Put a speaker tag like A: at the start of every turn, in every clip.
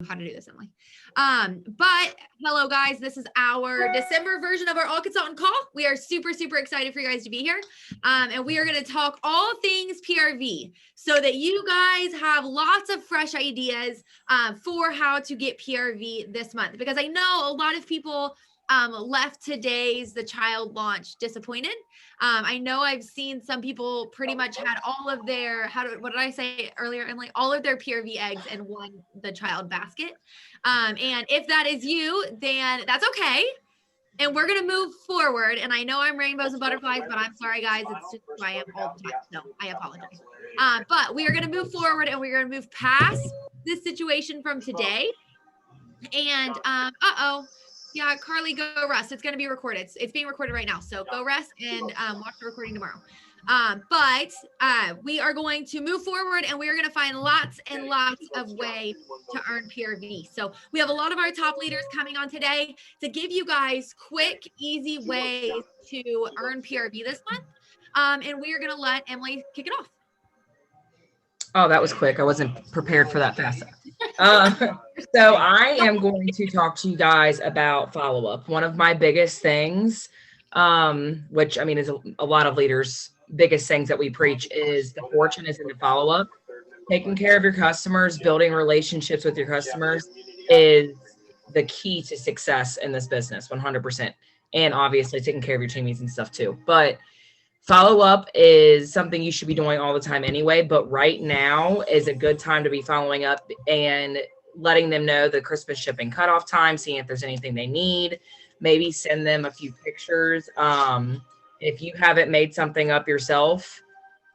A: how to do this, Emily. But hello guys, this is our December version of our All Consultant call. We are super excited for you guys to be here. And we are going to talk all things PRV so that you guys have lots of fresh ideas for how to get PRV this month, because I know a lot of people left today's the child launch disappointed. I know I've seen some people pretty much had all of their, what did I say earlier, Emily? All of their PRV eggs in one the child basket. And if that is you, then that's okay. And we're going to move forward. And I know I'm rainbows and butterflies, but I'm sorry, guys. It's just who I am all the time. So I apologize. But we are going to move forward and we're going to move past this situation from today. And, yeah, Carly, go rest. It's going to be recorded. It's being recorded right now. So go rest and watch the recording tomorrow. But we are going to move forward and we are going to find lots and lots of ways to earn PRV. So we have a lot of our top leaders coming on today to give you guys quick, easy ways to earn PRV this month. And we are going to let Emily kick it off.
B: Oh, that was quick. I wasn't prepared for that fast. So I am going to talk to you guys about follow-up. One of my biggest things, which I mean is a lot of leaders' biggest things that we preach, is the fortune is in the follow-up. Taking care of your customers, building relationships with your customers is the key to success in this business, 100%. And obviously taking care of your teammates and stuff too. But follow-up is something you should be doing all the time anyway, but right now is a good time to be following up and letting them know the Christmas shipping cutoff time, seeing if there's anything they need, maybe send them a few pictures. If you haven't made something up yourself,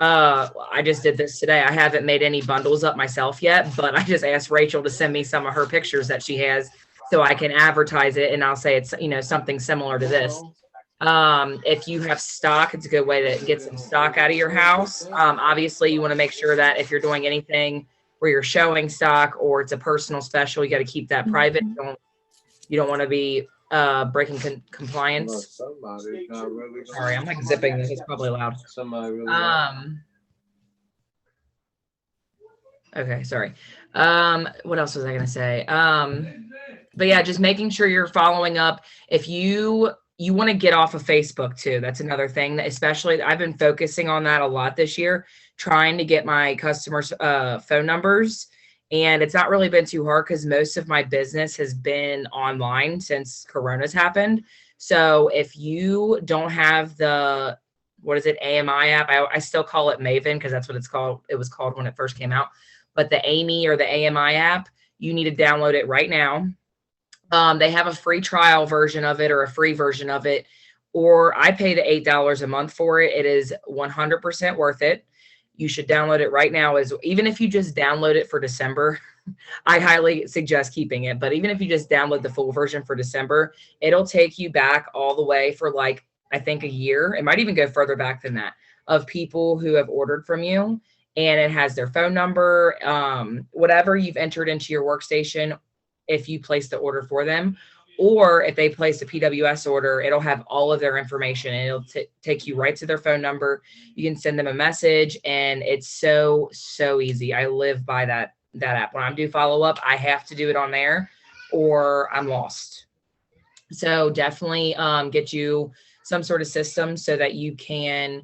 B: I just did this today. I haven't made any bundles up myself yet, but I just asked Rachel to send me some of her pictures that she has so I can advertise it, and I'll say it's, you know, something similar to this. If you have stock, it's a good way to get some stock out of your house. Obviously you want to make sure that if you're doing anything where you're showing stock or it's a personal special, you got to keep that private. You don't want to be breaking compliance. Sorry, I'm like zipping this. It's probably loud. Okay, sorry. What else was I going to say? But yeah, just making sure you're following up. If you want to get off of Facebook too. That's another thing that, especially, I've been focusing on that a lot this year, trying to get my customers' phone numbers. And it's not really been too hard because most of my business has been online since Corona's happened. So if you don't have the, what is it, AMI app? I still call it Maven because that's what it's called. It was called when it first came out. But the AMI or the AMI app, you need to download it right now. They have a free trial version of it or a free version of it, or I pay the $8 a month for it. It is 100% worth it. You should download it right now. Even if you just download it for December, I highly suggest keeping it. But even if you just download the full version for December, it'll take you back all the way for like, I think a year. It might even go further back than that, of people who have ordered from you. And it has their phone number, whatever you've entered into your workstation, if you place the order for them, or if they place a PWS order, it'll have all of their information and it'll take you right to their phone number. You can send them a message and it's so easy. I live by that app. When I do follow up, I have to do it on there or I'm lost. So definitely get you some sort of system so that you can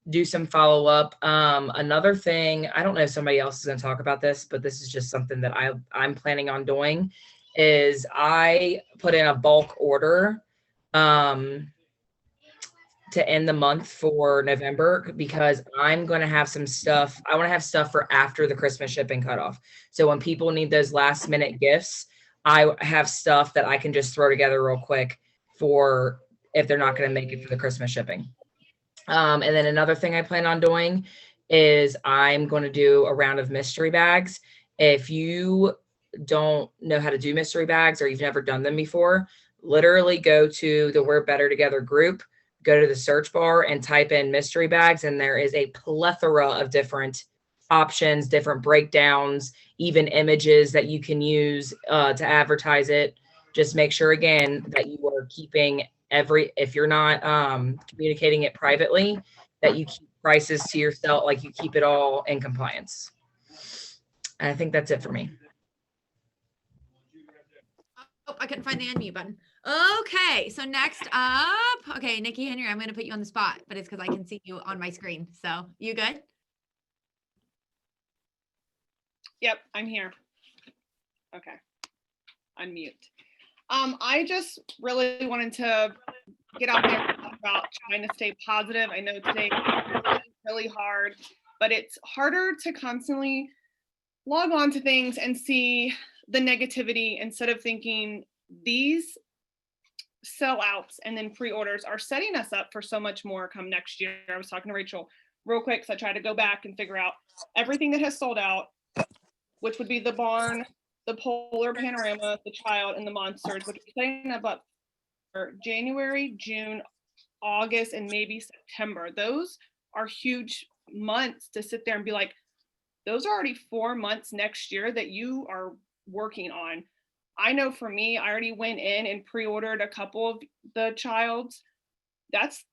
B: do some follow up. Another thing, I don't know if somebody else is going to talk about this, but this is just something that I'm planning on doing, is I put in a bulk order to end the month for November, because I'm going to have some stuff. I want to have stuff for after the Christmas shipping cutoff. So when people need those last minute gifts, I have stuff that I can just throw together real quick for if they're not going to make it for the Christmas shipping. And then another thing I plan on doing is I'm going to do a round of mystery bags. If you don't know how to do mystery bags or you've never done them before, literally go to the We're Better Together group, go to the search bar and type in mystery bags. And there is a plethora of different options, different breakdowns, even images that you can use to advertise it. Just make sure, again, that you are keeping if you're not communicating it privately, that you keep prices to yourself, like you keep it all in compliance. And I think that's it for me.
A: couldn't find the unmute button. Okay, so next up, okay, Nikki Henry, I'm going to put you on the spot, but it's because I can see you on my screen. So you good?
C: Yep, I'm here. Okay, unmute. I just really wanted to get out there and talk about trying to stay positive. I know today is really hard, but it's harder to constantly log on to things and see the negativity instead of thinking these sellouts and then pre-orders are setting us up for so much more come next year. I was talking to Rachel real quick, so I tried to go back and figure out everything that has sold out, which would be the barn, the polar panorama, the child, and the monsters, which are setting up for January, June, August, and maybe September. Those are huge months to sit there and be like, those are already 4 months next year that you are working on. I know for me, I already went in and pre-ordered a couple of the childs. That's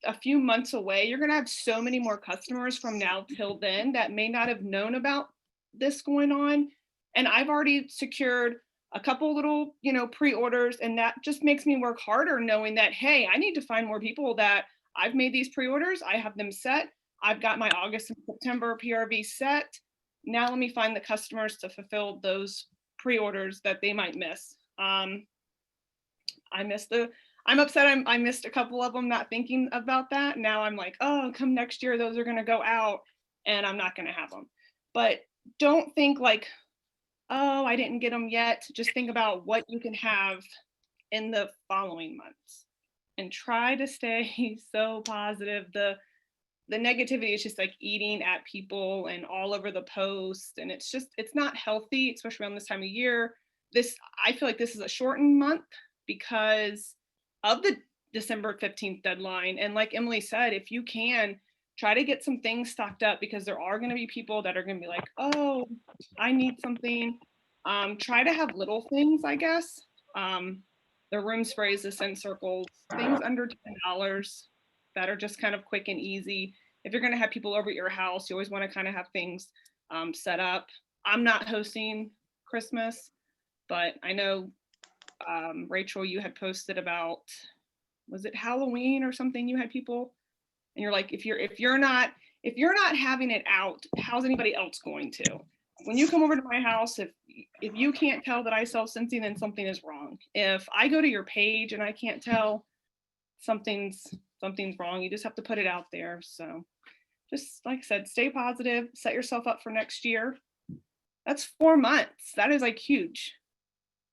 C: a few months away. You're going to have so many more customers from now till then that may not have known about this going on. And I've already secured a couple little, pre-orders, and that just makes me work harder knowing that, hey, I need to find more people that I've made these pre-orders. I have them set. I've got my August and September PRV set. Now let me find the customers to fulfill those pre-orders that they might miss. I'm upset I missed a couple of them, not thinking about that. Now I'm like, oh, come next year, those are going to go out and I'm not going to have them. But don't think like, oh, I didn't get them yet. Just think about what you can have in the following months and try to stay so positive. The negativity is just like eating at people and all over the post. And it's not healthy, especially around this time of year. I feel like this is a shortened month because of the December 15th deadline. And like Emily said, if you can, try to get some things stocked up because there are going to be people that are going to be like, oh, I need something. Try to have little things, I guess. The room sprays, the scent circles, things under $10 that are just kind of quick and easy. If you're going to have people over at your house, you always want to kind of have things set up. I'm not hosting Christmas, but I know Rachel, you had posted about, was it Halloween or something? You had people, and you're like, if you're not having it out, how's anybody else going to? When you come over to my house, if you can't tell that I sell Scentsy, then something is wrong. If I go to your page and I can't tell, something's wrong. You just have to put it out there. So just like I said, stay positive, set yourself up for next year. That's 4 months. That is like huge.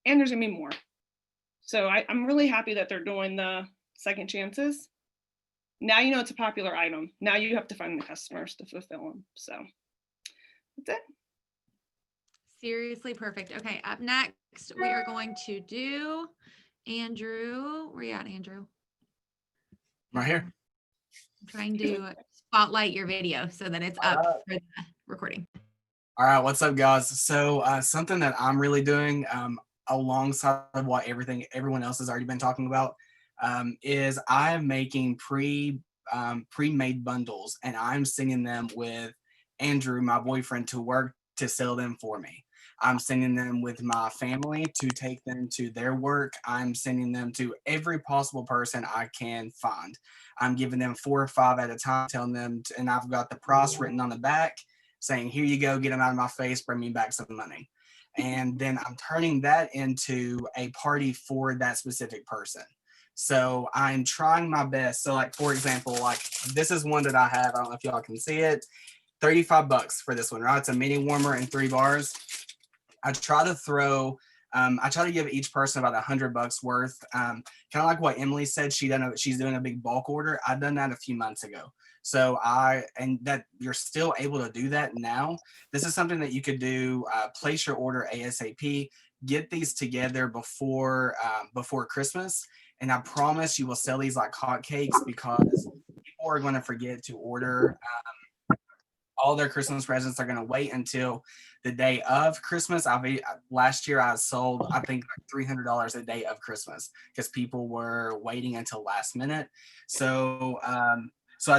C: And there's gonna be more. So I'm really happy that they're doing the second chances. Now you know it's a popular item. Now you have to find the customers to fulfill them. So that's it.
A: Seriously perfect. Okay, up next, we are going to do Andrew. Where you at, Andrew?
D: Right here.
A: I'm trying to spotlight your video so that it's up for the recording.
D: All right, what's up, guys? So something that I'm really doing alongside what everyone else has already been talking about is I'm making pre-made bundles, and I'm sending them with Andrew, my boyfriend, to work to sell them for me. I'm sending them with my family to take them to their work. I'm sending them to every possible person I can find. I'm giving them 4 or 5 at a time, telling them, and I've got the price written on the back saying, here you go, get them out of my face, bring me back some money. And then I'm turning that into a party for that specific person. So I'm trying my best. So like, for example, like this is one that I have. I don't know if y'all can see it. $35 for this one, right? It's a mini warmer and 3 bars. I try to give each person about $100 worth. Kind of like what Emily said, she's doing a big bulk order. I've done that a few months ago. So and that you're still able to do that now. This is something that you could do, place your order ASAP, get these together before Christmas. And I promise you will sell these like hotcakes because people are going to forget to order. All their Christmas presents are going to wait until the day of Christmas. Last year I sold, I think, like $300 a day of Christmas because people were waiting until last minute. So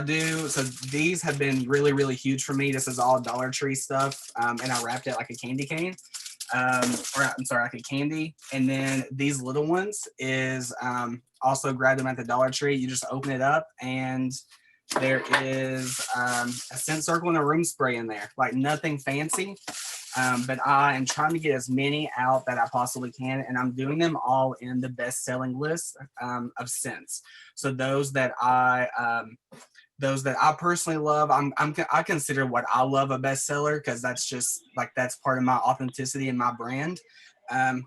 D: these have been really, really huge for me. This is all Dollar Tree stuff. And I wrapped it like a candy cane. or I'm sorry, like a candy. And then these little ones is also grab them at the Dollar Tree. You just open it up and there is a scent circle and a room spray in there, like nothing fancy. But I am trying to get as many out that I possibly can, and I'm doing them all in the best-selling list of scents. So those that I personally love, I consider what I love a bestseller, because that's just like, that's part of my authenticity and my brand.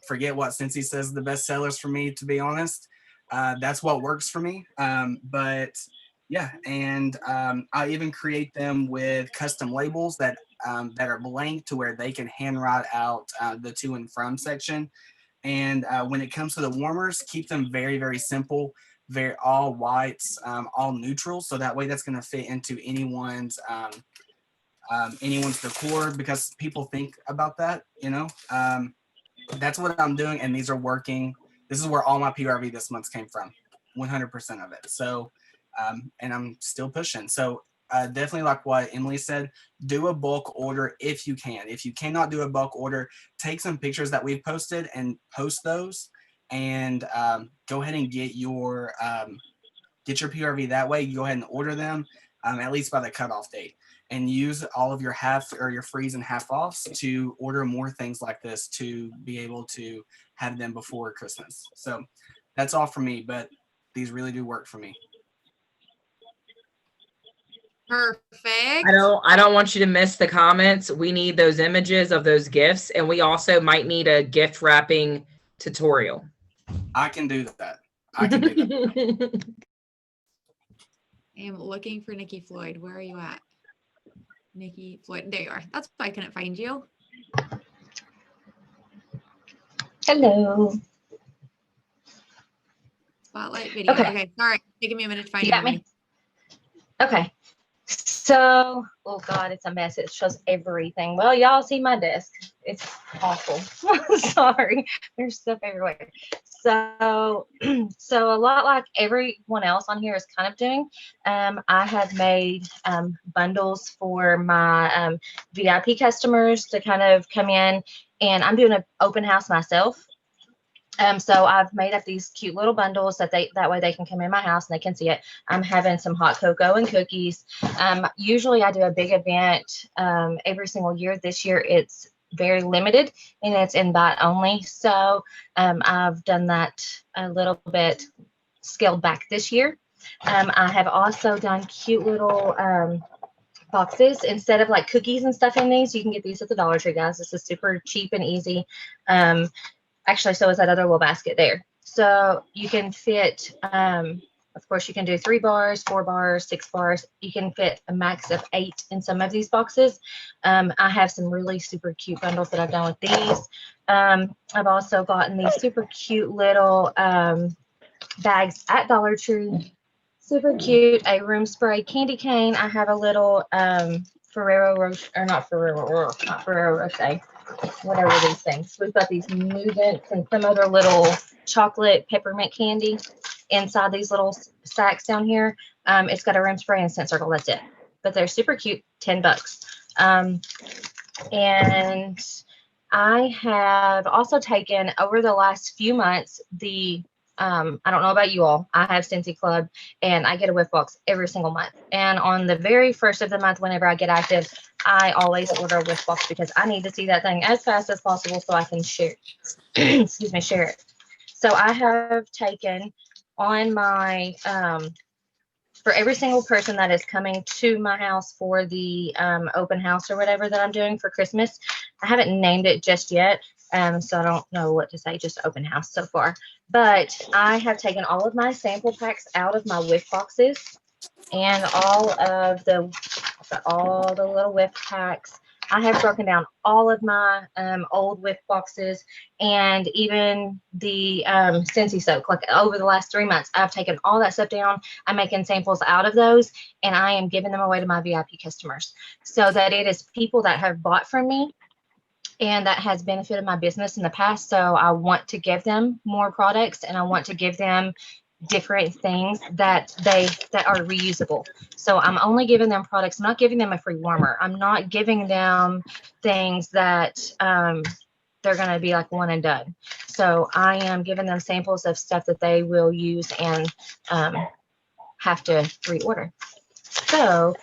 D: Forget what Cincy says the best sellers for me, to be honest. That's what works for me. But yeah, and I even create them with custom labels that are blank, to where they can handwrite out the to and from section. And when it comes to the warmers, keep them very, very simple, very all whites, all neutrals. So that way that's going to fit into anyone's decor, because people think about that, that's what I'm doing. And these are working. This is where all my PRV this month came from, 100% of it. So, and I'm still pushing. So definitely, like what Emily said, do a bulk order if you can. If you cannot do a bulk order, take some pictures that we've posted and post those, and go ahead and get your PRV that way. You go ahead and order them at least by the cutoff date, and use all of your half or your freeze and half offs to order more things like this, to be able to have them before Christmas. So that's all for me, but these really do work for me.
A: Perfect.
B: I don't want you to miss the comments. We need those images of those gifts, and we also might need a gift wrapping tutorial.
D: I can do that. I can do that.
A: I am looking for Nikki Floyd. Where are you at? Nikki Floyd. There you are. That's why I couldn't find you.
E: Hello.
A: Spotlight video. Okay. Sorry. Taking me a minute to find
E: you. Me? Okay. So, oh God, it's a mess. It shows everything. Well, y'all see my desk. It's awful. Sorry. There's stuff everywhere. So a lot like everyone else on here is kind of doing, I have made bundles for my VIP customers to kind of come in, and I'm doing an open house myself. So I've made up these cute little bundles that way they can come in my house and they can see it. I'm having some hot cocoa and cookies. Usually I do a big event every single year. This year it's very limited and it's invite only. So I've done that a little bit scaled back this year. I have also done cute little boxes. Instead of like cookies and stuff in these, you can get these at the Dollar Tree, guys. This is super cheap and easy. Actually, so is that other little basket there. So you can fit, of course, you can do 3 bars, 4 bars, 6 bars. You can fit a max of 8 in some of these boxes. I have some really super cute bundles that I've done with these. I've also gotten these super cute little bags at Dollar Tree. Super cute. A room spray candy cane. I have a little Ferrero Rocher. Whatever these things. We've got these Movements and some other little chocolate peppermint candy inside these little sacks down here. It's got a room spray and scent circle. That's it. But they're super cute. $10. And I have also taken over the last few months I don't know about you all. I have Cincy Club and I get a whiff box every single month. And on the very first of the month, whenever I get active, I always order a whiff box because I need to see that thing as fast as possible so I can share share it. So I have taken on my, for every single person that is coming to my house for the open house or whatever that I'm doing for Christmas, I haven't named it just yet. So I don't know what to say, just open house so far. But I have taken all of my sample packs out of my whiff boxes and all the little whiff packs. I have broken down all of my old whiff boxes and even the Cincy soak. Like over the last 3 months, I've taken all that stuff down. I'm making samples out of those and I am giving them away to my VIP customers so that it is people that have bought from me and that has benefited my business in the past. So I want to give them more products and I want to give them different things that are reusable. So I'm only giving them products. I'm not giving them a free warmer. I'm not giving them things that they're going to be like one and done. So I am giving them samples of stuff that they will use and have to reorder. So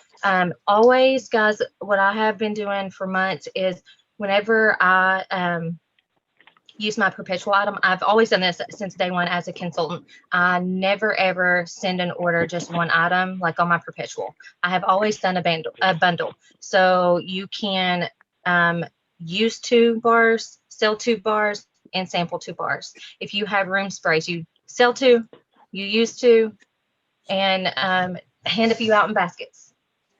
E: always, guys, what I have been doing for months is whenever I use my perpetual item, I've always done this since day one as a consultant. I never ever send an order just one item like on my perpetual. I have always done a bundle. So you can use 2 bars, sell 2 bars, and sample 2 bars. If you have room sprays, you sell 2, you use 2, and hand a few out in baskets.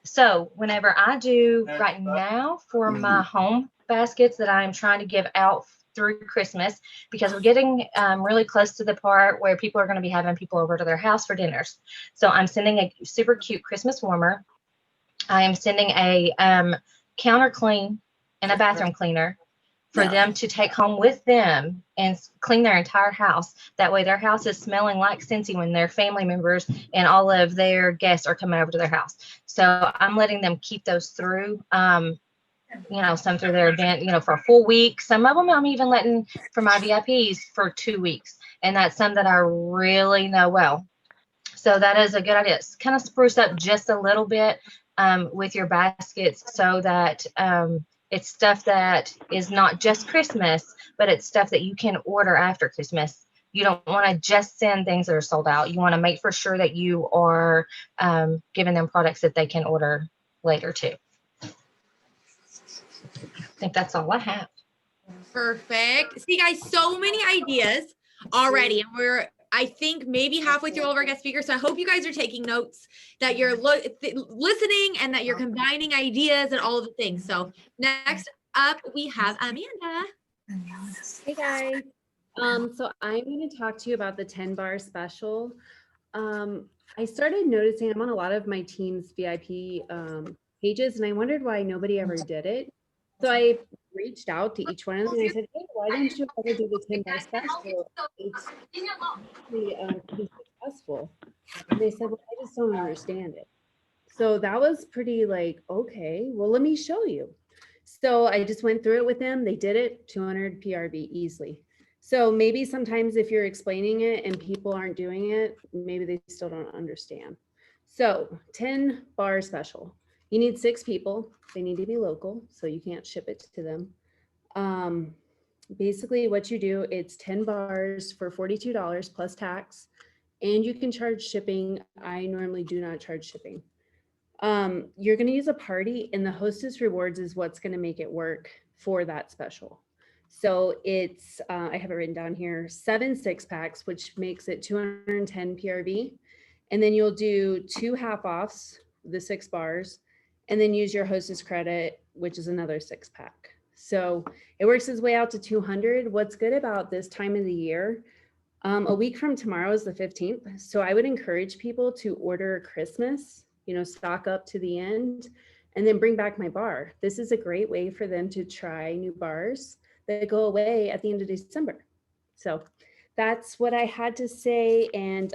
E: So whenever I do right now for my home baskets that I'm trying to give out through Christmas, because we're getting really close to the part where people are going to be having people over to their house for dinners. So I'm sending a super cute Christmas warmer. I am sending a counter clean and a bathroom cleaner for them to take home with them and clean their entire house. That way their house is smelling like Scentsy when their family members and all of their guests are coming over to their house. So I'm letting them keep those through, some through their event, for a full week. Some of them I'm even letting for my VIPs for 2 weeks. And that's some that I really know well. So that is a good idea. It's kind of spruce up just a little bit with your baskets so that it's stuff that is not just Christmas, but it's stuff that you can order after Christmas. You don't want to just send things that are sold out. You want to make for sure that you are giving them products that they can order later too. I think that's all I have.
A: Perfect. See, guys, so many ideas already, and I think maybe halfway through all of our guest speakers. So I hope you guys are taking notes, that you're listening, and that you're combining ideas and all of the things. So next up, we have Amanda.
F: Hey guys. So I'm going to talk to you about the 10 bar special. I started noticing I'm on a lot of my team's VIP pages, and I wondered why nobody ever did it. So I reached out to each one of them and I said, hey, why don't you ever do the 10 bar special? It's pretty successful. And they said, well, I just don't understand it. So that was pretty like, okay, well, let me show you. So I just went through it with them. They did it, 200 PRV easily. So maybe sometimes if you're explaining it and people aren't doing it, maybe they still don't understand. So 10 bar special. You need 6 people. They need to be local, so you can't ship it to them. Basically what you do, it's 10 bars for $42 plus tax, and you can charge shipping. I normally do not charge shipping. You're going to use a party, and the hostess rewards is what's going to make it work for that special. So it's, I have it written down here, 7 6-packs, which makes it 210 PRV. And then you'll do 2 half-offs, the 6 bars, and then use your hostess credit, which is another 6-pack. So it works its way out to 200. What's good about this time of the year, a week from tomorrow is the 15th. So I would encourage people to order Christmas, stock up to the end, and then bring back my bar. This is a great way for them to try new bars that go away at the end of December. So that's what I had to say. And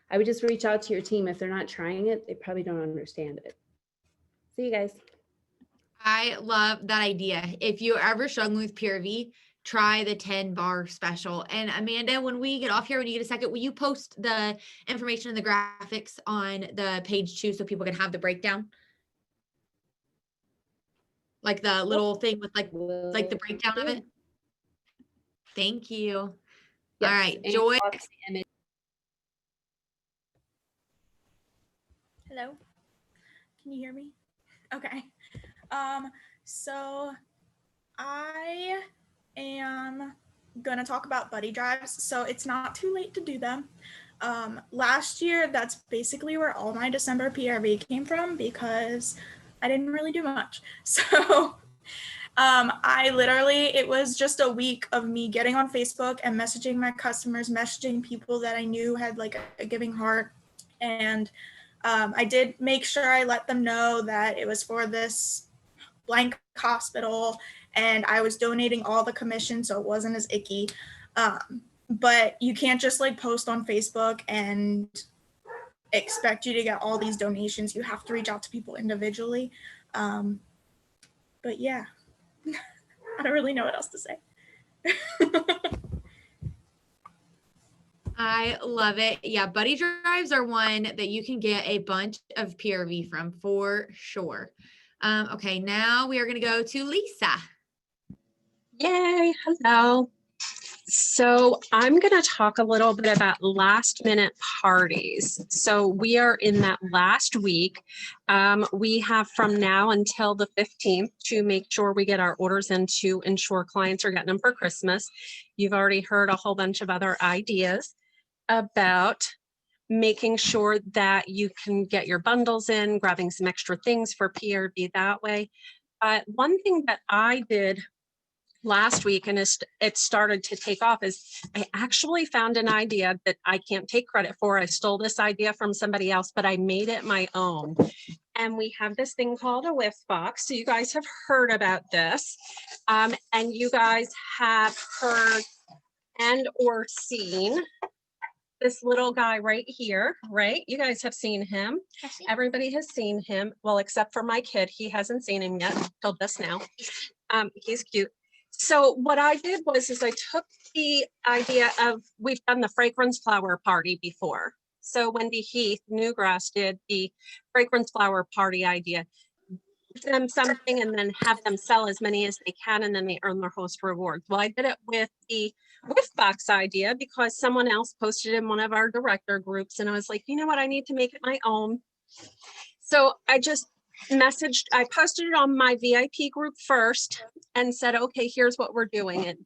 F: I would just reach out to your team. If they're not trying it, they probably don't understand it. See you guys.
A: I love that idea. If you're ever struggling with PRV, try the 10 bar special. And Amanda, when we get off here, when you get a second, will you post the information and the graphics on the page too, so people can have the breakdown? Like the little thing with like the breakdown of it. Thank you. Yes. All right, Joy.
G: Hello, can you hear me? Okay. So I am gonna talk about buddy drives. So it's not too late to do them. Last year, that's basically where all my December PRV came from, because I didn't really do much. So it was just a week of me getting on Facebook and messaging my customers, messaging people that I knew had like a giving heart. And I did make sure I let them know that it was for this blank hospital, and I was donating all the commission, so it wasn't as icky. But you can't just like post on Facebook and expect you to get all these donations. You have to reach out to people individually. But yeah, I don't really know what else to say.
A: I love it. Yeah, buddy drives are one that you can get a bunch of PRV from for sure. Okay, now we are going to go to Lisa.
H: Yay, hello. So I'm going to talk a little bit about last minute parties. So we are in that last week. We have from now until the 15th to make sure we get our orders in to ensure clients are getting them for Christmas. You've already heard a whole bunch of other ideas about making sure that you can get your bundles in, grabbing some extra things for PRV that way. One thing that I did last week, and it started to take off, is I actually found an idea that I can't take credit for. I stole this idea from somebody else, but I made it my own. And we have this thing called a whiff box. So you guys have heard about this, and you guys have heard and or seen this little guy right here, right? You guys have seen him. Everybody has seen him. Well, except for my kid. He hasn't seen him yet till just now. He's cute. So what I did was I took the idea of, we've done the fragrance flower party before. So Wendy Heath, Newgrass, did the fragrance flower party idea. Give them something and then have them sell as many as they can, and then they earn their host rewards. Well, I did it with the whiff box idea because someone else posted in one of our director groups, and I was like, you know what, I need to make it my own. So I just I posted it on my VIP group first and said, okay, here's what we're doing. And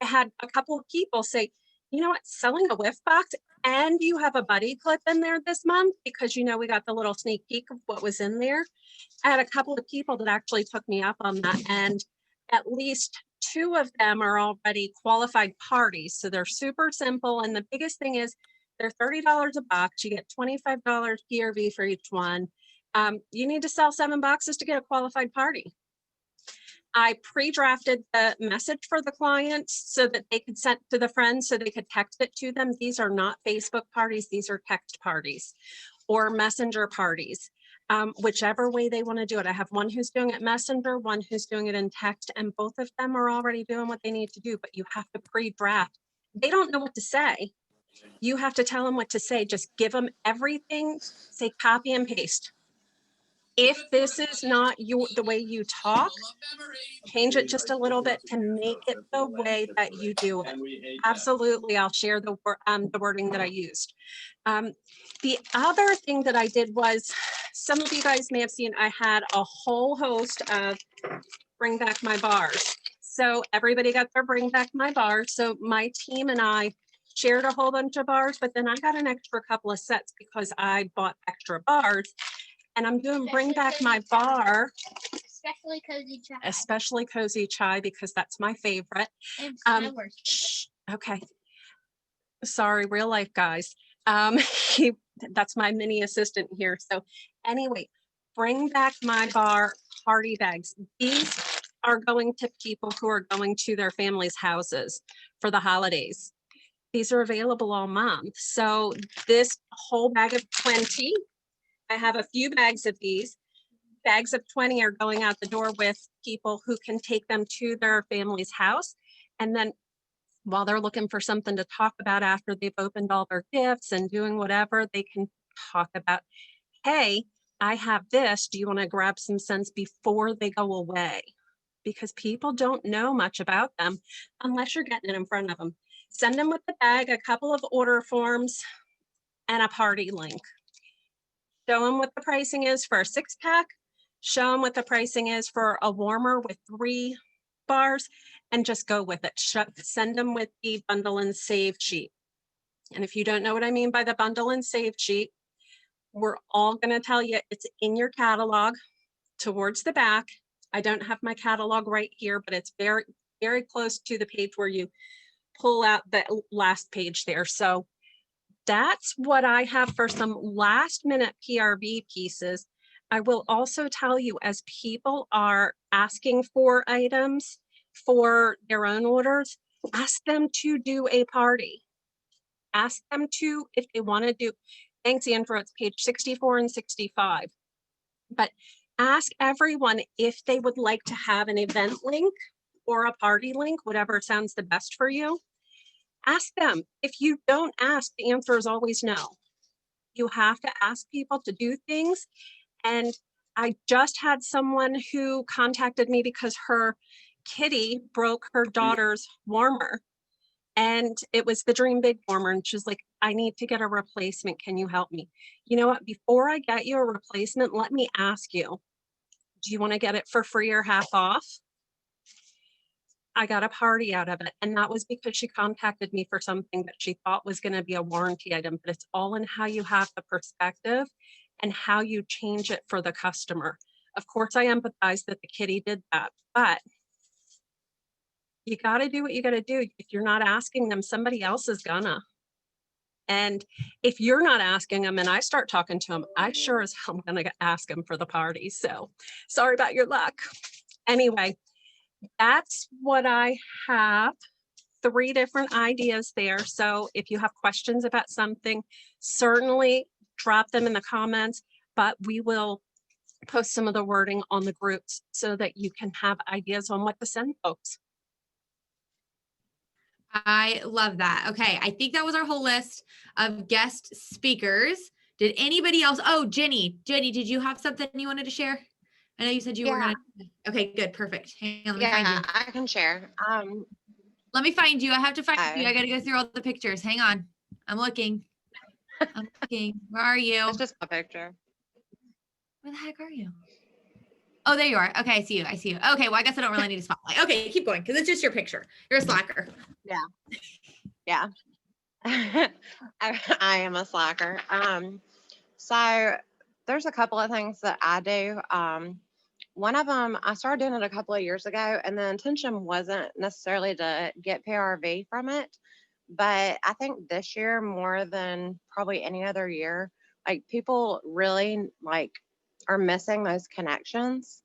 H: I had a couple of people say, you know what, selling a whiff box and you have a buddy clip in there this month, because we got the little sneak peek of what was in there. I had a couple of people that actually took me up on that, and at least 2 of them are already qualified parties. So they're super simple. And the biggest thing is they're $30 a box. You get $25 PRV for each one. You need to sell 7 boxes to get a qualified party. I pre-drafted the message for the clients so that they could send to the friends so they could text it to them. These are not Facebook parties. These are text parties or messenger parties, whichever way they want to do it. I have one who's doing it messenger, one who's doing it in text, and both of them are already doing what they need to do, but you have to pre-draft. They don't know what to say. You have to tell them what to say. Just give them everything, say copy and paste. If this is not the way you talk, change it just a little bit to make it the way that you do it. Absolutely, I'll share the wording that I used. The other thing that I did was, some of you guys may have seen, I had a whole host of Bring Back My Bars. So everybody got their Bring Back My Bars. So my team and I shared a whole bunch of bars, but then I got an extra couple of sets because I bought extra bars. And I'm doing Bring Back My Bar.
I: Especially Cozy Chai.
H: Especially Cozy Chai, because that's my favorite.
I: And
H: okay. Sorry, real life guys. That's my mini assistant here. So anyway, Bring Back My Bar party bags. These are going to people who are going to their families' houses for the holidays. These are available all month. So this whole bag of 20, I have a few bags of these. Bags of 20 are going out the door with people who can take them to their family's house. And then while they're looking for something to talk about after they've opened all their gifts and doing whatever, they can talk about, hey, I have this. Do you want to grab some scents before they go away? Because people don't know much about them unless you're getting it in front of them. Send them with the bag, a couple of order forms, and a party link. Show them what the pricing is for a 6-pack. Show them what the pricing is for a warmer with 3 bars, and just go with it. Send them with the bundle and save sheet. And if you don't know what I mean by the bundle and save sheet, we're all going to tell you it's in your catalog towards the back. I don't have my catalog right here, but it's very, very close to the page where you pull out the last page there. So that's what I have for some last minute PRV pieces. I will also tell you, as people are asking for items for their own orders, ask them to do a party. Ask them to, if they want to do, thanks Andrew, it's page 64 and 65. But ask everyone if they would like to have an event link or a party link, whatever sounds the best for you. Ask them. If you don't ask, the answer is always no. You have to ask people to do things. And I just had someone who contacted me because her kitty broke her daughter's warmer. And it was the Dream Big warmer. And she's like, I need to get a replacement. Can you help me? You know what? Before I get you a replacement, let me ask you, do you want to get it for free or half off? I got a party out of it. And that was because she contacted me for something that she thought was going to be a warranty item, but it's all in how you have the perspective and how you change it for the customer. Of course, I empathize that the kitty did that, but you got to do what you got to do. If you're not asking them, somebody else is gonna. And if you're not asking them and I start talking to them, I sure as hell am gonna ask them for the party. So sorry about your luck. Anyway, that's what I have. 3 different ideas there. So if you have questions about something, certainly drop them in the comments, but we will post some of the wording on the groups so that you can have ideas on what to send folks.
A: I love that. Okay. I think that was our whole list of guest speakers. Did anybody else? Oh, Jenny, did you have something you wanted to share? I know you said you were going to. Okay, good. Perfect. Hang on, let me find you.
J: I can share.
A: Let me find you. I have to find you. I got to go through all the pictures. Hang on. I'm looking. Where are you?
J: It's just a picture.
A: Where the heck are you? Oh, there you are. Okay, I see you. Okay, well, I guess I don't really need a spotlight. Okay, keep going because it's just your picture. You're a slacker.
J: Yeah. I am a slacker. So there's a couple of things that I do. One of them, I started doing it a couple of years ago, and the intention wasn't necessarily to get PRV from it. But I think this year, more than probably any other year, like people really are missing those connections.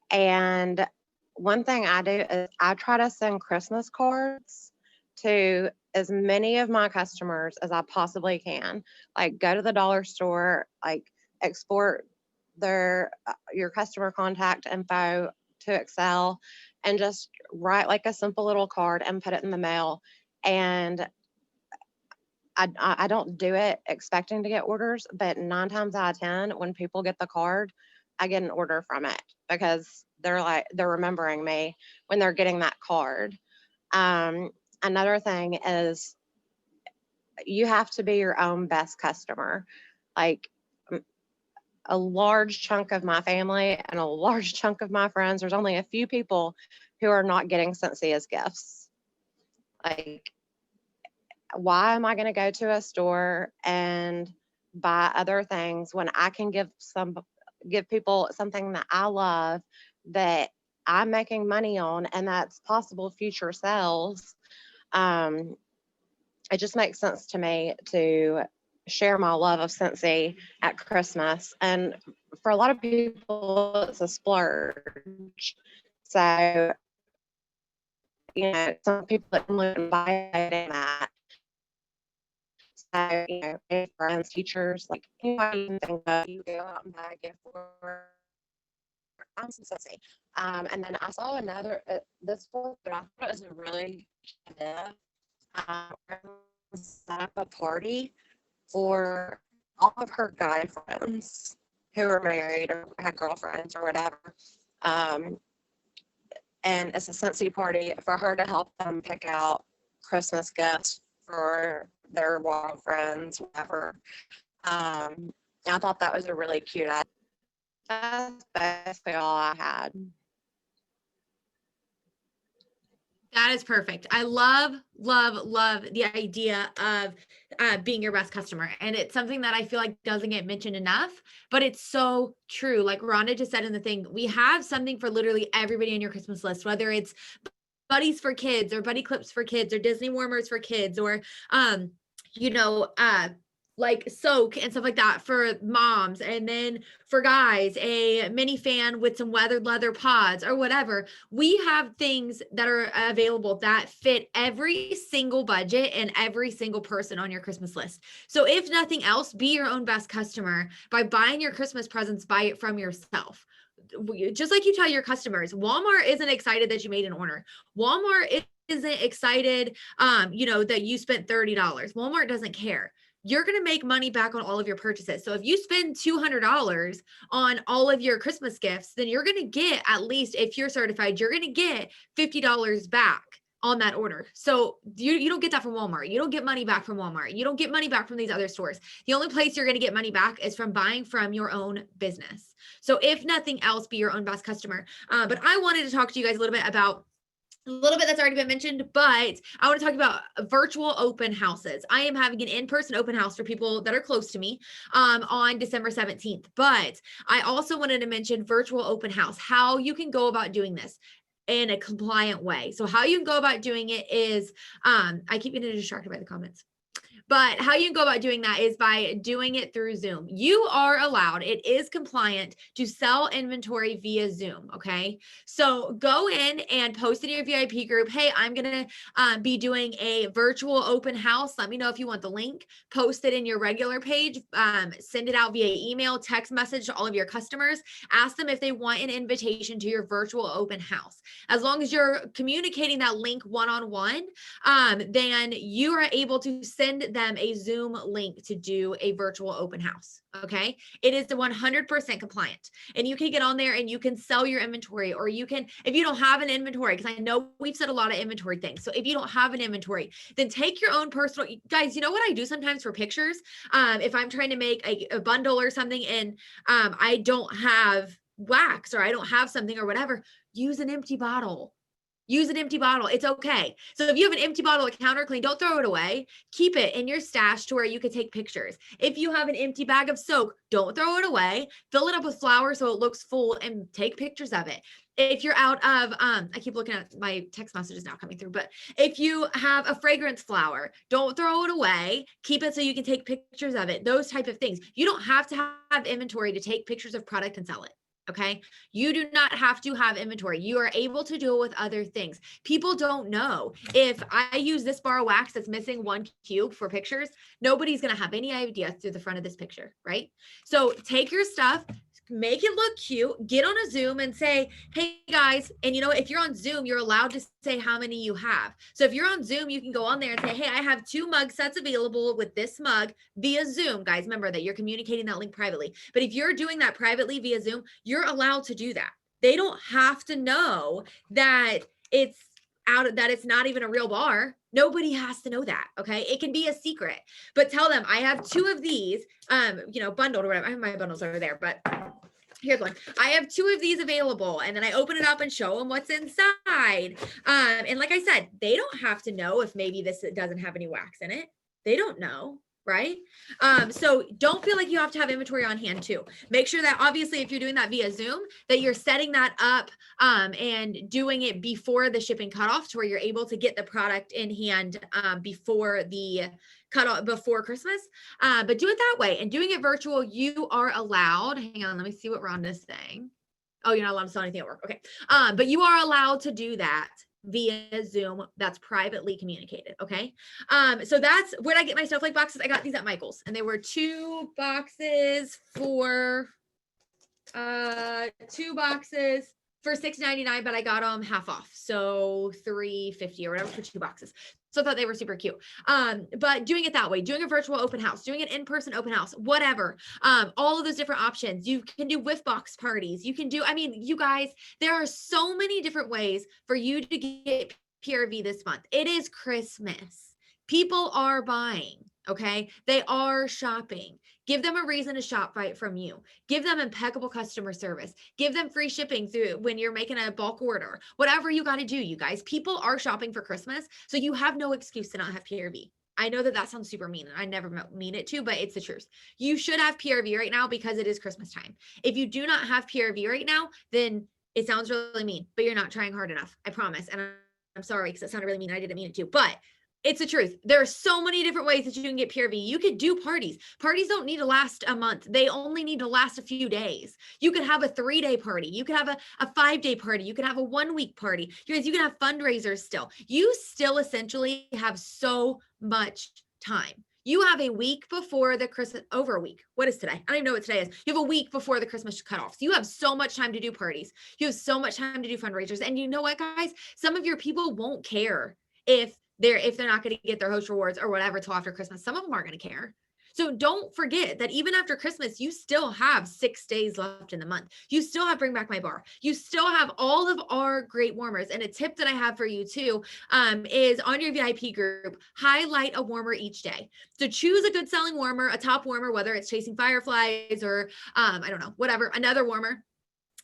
J: And one thing I do is I try to send Christmas cards to as many of my customers as I possibly can. Like go to the dollar store, like export your customer contact info to Excel and just write like a simple little card and put it in the mail. And I don't do it expecting to get orders, but 9 times out of 10, when people get the card, I get an order from it because they're remembering me when they're getting that card. Another thing is you have to be your own best customer. Like a large chunk of my family and a large chunk of my friends, there's only a few people who are not getting Scentsy as gifts. Like, why am I going to go to a store and buy other things when I can give people something that I love that I'm making money on and that's possible future sales? It just makes sense to me to share my love of Scentsy at Christmas. And for a lot of people, it's a splurge. So, some people that don't buy that. So, friends, teachers, like anybody you can think of, you go out and buy a gift for Scentsy. And then I saw another, this book, but I thought it was a really good idea. Set up a party for all of her guy friends who are married or had girlfriends or whatever. And it's a Scentsy party for her to help them pick out Christmas gifts for their wild friends, whatever. I thought that was a really cute idea. That's basically all I had.
A: That is perfect. I love the idea of being your best customer. And it's something that I feel like doesn't get mentioned enough, but it's so true. Like Rhonda just said in the thing, we have something for literally everybody on your Christmas list, whether it's buddies for kids or buddy clips for kids or Disney warmers for kids or, like soak and stuff like that for moms. And then for guys, a mini fan with some weathered leather pods or whatever. We have things that are available that fit every single budget and every single person on your Christmas list. So if nothing else, be your own best customer by buying your Christmas presents, buy it from yourself. Just like you tell your customers, Walmart isn't excited that you made an order. Walmart isn't excited, that you spent $30. Walmart doesn't care. You're going to make money back on all of your purchases. So if you spend $200 on all of your Christmas gifts, then you're going to get, at least if you're certified, you're going to get $50 back on that order. So you don't get that from Walmart. You don't get money back from Walmart. You don't get money back from these other stores. The only place you're going to get money back is from buying from your own business. So if nothing else, be your own best customer. But I wanted to talk to you guys a little bit about a little bit that's already been mentioned, but I want to talk about virtual open houses. I am having an in-person open house for people that are close to me on December 17th. But I also wanted to mention virtual open house, how you can go about doing this in a compliant way. So how you can go about doing it is, I keep getting distracted by the comments. But how you can go about doing that is by doing it through Zoom. You are allowed, it is compliant to sell inventory via Zoom, okay? So go in and post in your VIP group, hey, I'm gonna be doing a virtual open house. Let me know if you want the link. Post it in your regular page, send it out via email, text message to all of your customers. Ask them if they want an invitation to your virtual open house. As long as you're communicating that link one-on-one, then you are able to send them a Zoom link to do a virtual open house. Okay. It is 100% compliant, and you can get on there and you can sell your inventory, or you can, if you don't have an inventory, because I know we've said a lot of inventory things. So if you don't have an inventory, then take your own personal, guys, you know what I do sometimes for pictures? If I'm trying to make a bundle or something and I don't have wax, or I don't have something or whatever, use an empty bottle. Use an empty bottle. It's okay. So if you have an empty bottle of counter clean, don't throw it away. Keep it in your stash to where you can take pictures. If you have an empty bag of soap, don't throw it away. Fill it up with flour so it looks full and take pictures of it. If you're out of, I keep looking at my text messages now coming through, but if you have a fragrance flower, don't throw it away. Keep it so you can take pictures of it. Those type of things. You don't have to have inventory to take pictures of product and sell it. Okay. You do not have to have inventory. You are able to do it with other things. People don't know if I use this bar of wax that's missing one cube for pictures, nobody's going to have any idea through the front of this picture. Right. So take your stuff, make it look cute, get on a Zoom and say, hey guys, and if you're on Zoom, you're allowed to say how many you have. So if you're on Zoom, you can go on there and say, hey, I have 2 mug sets available with this mug via Zoom. Guys, remember that you're communicating that link privately. But if you're doing that privately via Zoom, you're allowed to do that. They don't have to know that it's not even a real bar. Nobody has to know that. Okay. It can be a secret, but tell them I have 2 of these, bundled or whatever. I have my bundles over there, but here's one. I have 2 of these available. And then I open it up and show them what's inside. And like I said, they don't have to know if maybe this doesn't have any wax in it. They don't know. Right. So don't feel like you have to have inventory on hand too. Make sure that obviously if you're doing that via Zoom, that you're setting that up and doing it before the shipping cutoff to where you're able to get the product in hand before the cutoff, before Christmas. But do it that way, and doing it virtual, you are allowed. Hang on, let me see what Rhonda's saying. Oh, you're not allowed to sell anything at work. Okay. But you are allowed to do that via Zoom. That's privately communicated. Okay. So that's where I get my snowflake boxes. I got these at Michael's, and they were 2 boxes for $6.99, but I got them half off. So $3.50 or whatever for 2 boxes. So I thought they were super cute. But doing it that way, doing a virtual open house, doing an in-person open house, whatever, all of those different options. You can do whiff box parties. You can do, you guys, there are so many different ways for you to get PRV this month. It is Christmas. People are buying. Okay. They are shopping. Give them a reason to shop right from you. Give them impeccable customer service. Give them free shipping through when you're making a bulk order. Whatever you got to do, you guys. People are shopping for Christmas, so you have no excuse to not have PRV. I know that sounds super mean, and I never mean it to, but it's the truth. You should have PRV right now because it is Christmas time. If you do not have PRV right now, then it sounds really mean, but you're not trying hard enough. I promise. And I'm sorry because it sounded really mean. I didn't mean it to, but It's the truth. There are so many different ways that you can get PRV. You could do parties. Parties don't need to last a month. They only need to last a few days. You could have a 3-day party. You could have a 5-day party. You could have a 1-week party. You guys, you can have fundraisers still. You still essentially have so much time. You have a week before the Christmas, over a week. What is today? I don't even know what today is. You have a week before the Christmas cutoff. So you have so much time to do parties. You have so much time to do fundraisers. And you know what, guys? Some of your people won't care if they're not going to get their host rewards or whatever till after Christmas. Some of them aren't going to care. So don't forget that even after Christmas, you still have 6 days left in the month. You still have Bring Back My Bar. You still have all of our great warmers. And a tip that I have for you too is on your VIP group, highlight a warmer each day. So choose a good selling warmer, a top warmer, whether it's Chasing Fireflies or I don't know, whatever, another warmer,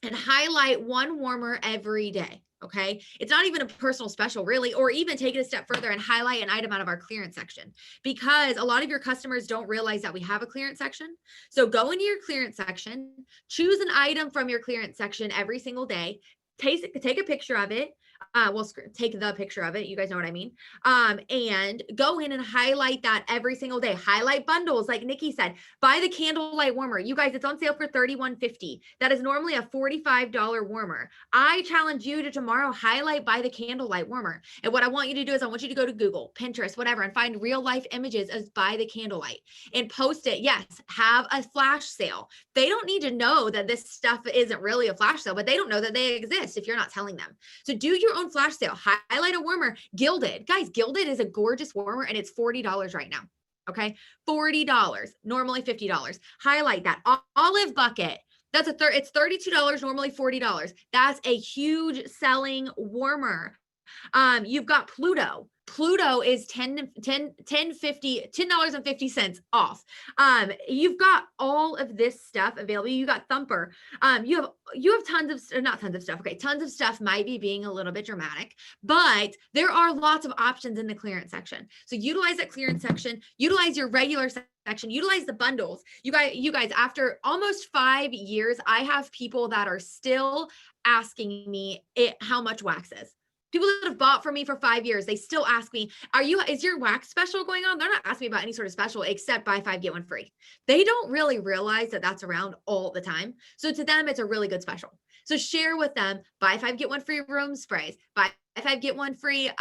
A: and highlight one warmer every day. Okay. It's not even a personal special really, or even take it a step further and highlight an item out of our clearance section, because a lot of your customers don't realize that we have a clearance section. So go into your clearance section, choose an item from your clearance section every single day, take a picture of it. Take the picture of it. You guys know what I mean? And go in and highlight that every single day. Highlight bundles, like Nikki said. Buy the candlelight warmer. You guys, it's on sale for $31.50. That is normally a $45 warmer. I challenge you to tomorrow highlight Buy the candlelight warmer. And what I want you to do is I want you to go to Google, Pinterest, whatever, and find real life images as Buy the candlelight and post it. Yes, have a flash sale. They don't need to know that this stuff isn't really a flash sale, but they don't know that they exist if you're not telling them. So do your own flash sale. Highlight a warmer. Gilded. Guys, Gilded is a gorgeous warmer and it's $40 right now. Okay. $40, normally $50. Highlight that. Olive Bucket. That's it's $32, normally $40. That's a huge selling warmer. You've got Pluto. Pluto is $10.50 off. You've got all of this stuff available. You got Thumper. You have tons of, not tons of stuff. Okay. Tons of stuff might be being a little bit dramatic, but there are lots of options in the clearance section. So utilize that clearance section, utilize your regular section, utilize the bundles. You guys, after almost 5 years, I have people that are still asking me how much wax is. People that have bought from me for 5 years, they still ask me, is your wax special going on? They're not asking me about any sort of special except buy 5, get 1 free. They don't really realize that that's around all the time. So to them, it's a really good special. So share with them, buy 5, get 1 free room sprays, buy 5, get 1 free,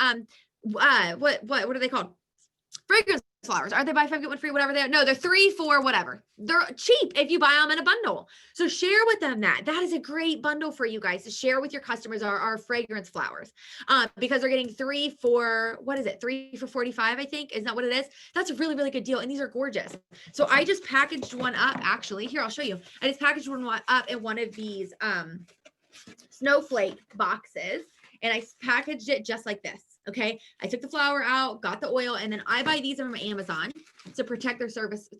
A: what are they called? Fragrance flowers. Are they buy 5, get 1 free, whatever they are? No, they're 3, 4, whatever. They're cheap if you buy them in a bundle. So share with them that is a great bundle for you guys to share with your customers, our fragrance flowers, because they're getting 3 for, what is it? 3 for $45, I think. Isn't that what it is? That's a really, really good deal. And these are gorgeous. So I just packaged one up actually. Here, I'll show you. I just packaged one up in one of these snowflake boxes, and I packaged it just like this. Okay. I took the flour out, got the oil, and then I buy these from Amazon to protect their surface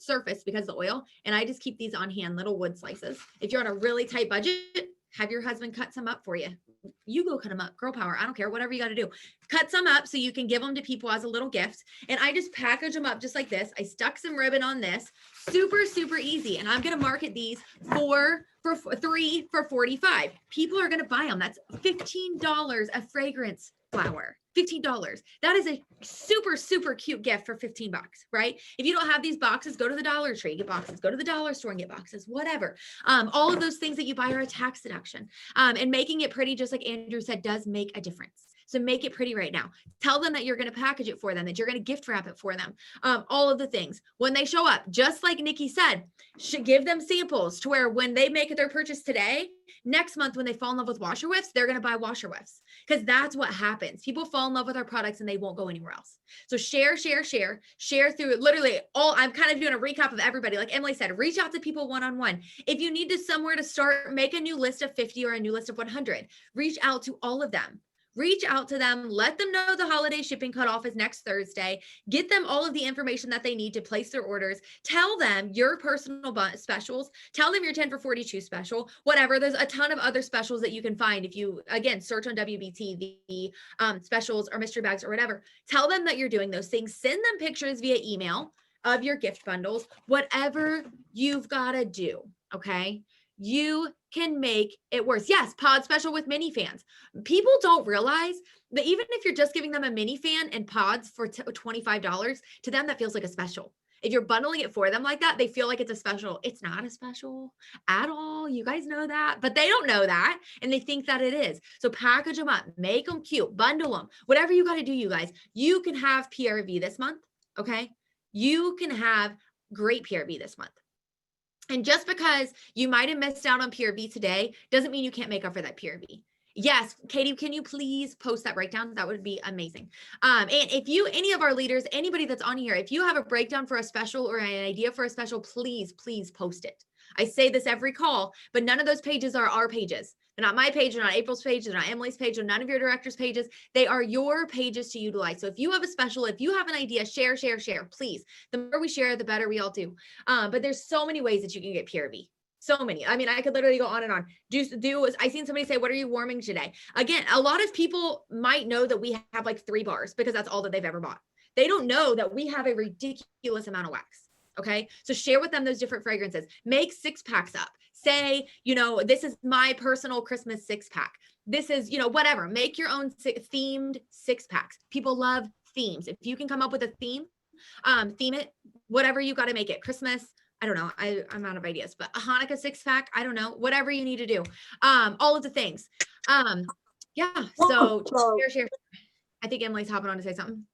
A: because of the oil. And I just keep these on hand, little wood slices. If you're on a really tight budget, have your husband cut some up for you. You go cut them up, girl power. I don't care, whatever you got to do. Cut some up so you can give them to people as a little gift. And I just package them up just like this. I stuck some ribbon on this. Super, super easy. And I'm going to market these for 3 for $45. People are going to buy them. That's $15 a fragrance flower. $15. That is a super, super cute gift for $15, right? If you don't have these boxes, go to the Dollar Tree, get boxes, go to the dollar store and get boxes, whatever. All of those things that you buy are a tax deduction. And making it pretty, just like Andrew said, does make a difference. So make it pretty right now. Tell them that you're going to package it for them, that you're going to gift wrap it for them. All of the things. When they show up, just like Nikki said, should give them samples to where when they make their purchase today, next month when they fall in love with washer whiffs, they're going to buy washer whiffs, because that's what happens. People fall in love with our products and they won't go anywhere else. So share through literally all. I'm kind of doing a recap of everybody. Like Emily said, reach out to people one-on-one. If you need somewhere to start, make a new list of 50 or a new list of 100. Reach out to all of them. Reach out to them, let them know the holiday shipping cutoff is next Thursday, get them all of the information that they need to place their orders, tell them your personal specials, tell them your 10 for 42 special, whatever. There's a ton of other specials that you can find if you, again, search on WBT, the specials or mystery bags or whatever. Tell them that you're doing those things. Send them pictures via email of your gift bundles, whatever you've got to do, okay? You can make it worse. Yes, pod special with mini fans. People don't realize that even if you're just giving them a mini fan and pods for $25, to them that feels like a special. If you're bundling it for them like that, they feel like it's a special. It's not a special at all. You guys know that, but they don't know that, and they think that it is. So package them up, make them cute, bundle them, whatever you got to do, you guys. You can have PRV this month, okay? You can have great PRV this month. And just because you might have missed out on PRV today doesn't mean you can't make up for that PRV. Yes, Katie, can you please post that breakdown? That would be amazing. And if you, any of our leaders, anybody that's on here, if you have a breakdown for a special or an idea for a special, please post it. I say this every call, but none of those pages are our pages. They're not my page, they're not April's page, they're not Emily's page, they're none of your directors' pages. They are your pages to utilize. So if you have a special, if you have an idea, share, please. The more we share, the better we all do. But there's so many ways that you can get PRV. So many. I mean, I could literally go on and on. I seen somebody say, what are you warming today? Again, a lot of people might know that we have like 3 bars because that's all that they've ever bought. They don't know that we have a ridiculous amount of wax. Okay. So share with them those different fragrances. Make 6-packs up. Say, this is my personal Christmas 6-pack. This is, whatever. Make your own themed 6-packs. People love themes. If you can come up with a theme it, whatever you got to make it. Christmas, I don't know. I'm out of ideas, but a Hanukkah 6-pack, I don't know, whatever you need to do. All of the things. Yeah. So share. I think Emily's hopping on to say something.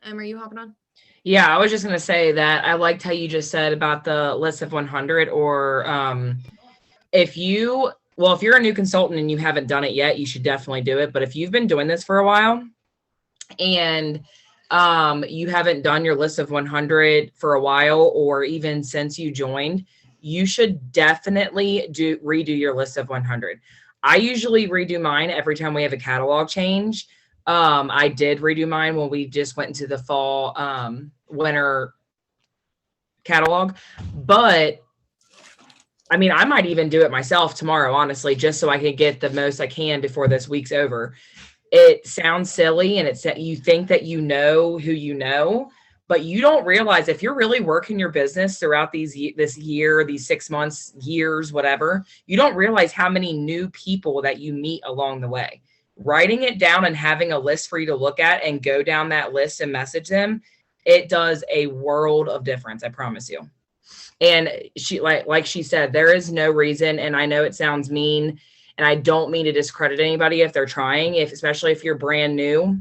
A: Em, are you hopping on?
B: Yeah, I was just going to say that I liked how you just said about the list of 100, or if you're a new consultant and you haven't done it yet, you should definitely do it. But if you've been doing this for a while and you haven't done your list of 100 for a while, or even since you joined, you should definitely redo your list of 100. I usually redo mine every time we have a catalog change. I did redo mine when we just went into the fall, winter catalog, but I mean, I might even do it myself tomorrow, honestly, just so I can get the most I can before this week's over. It sounds silly, and you think that you know who you know, but you don't realize if you're really working your business throughout this year, these 6 months, years, whatever, you don't realize how many new people that you meet along the way. Writing it down and having a list for you to look at and go down that list and message them, it does a world of difference. I promise you. And she, like she said, there is no reason. And I know it sounds mean, and I don't mean to discredit anybody if they're trying, especially if you're brand new